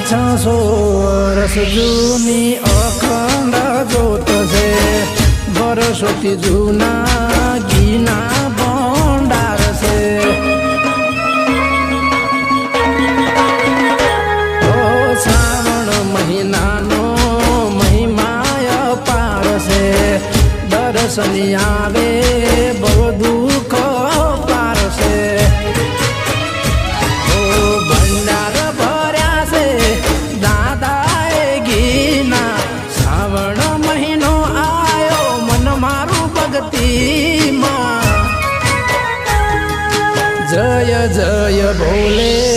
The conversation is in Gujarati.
600 વર્ષ જૂની અખંડ જોત છે વર્ષોથી જૂના ઘીના ભંડાર છે શ્રાવણ મહિનાનો મહિમા અપાર છે દર્શની આવે બહુ દુઃખ પાર છે ભંડાર ભર્યા છે દાદાએ ઘીના શ્રાવણ મહિનો આવ્યો મન મારું ભક્તિમાં જય જય ભોલે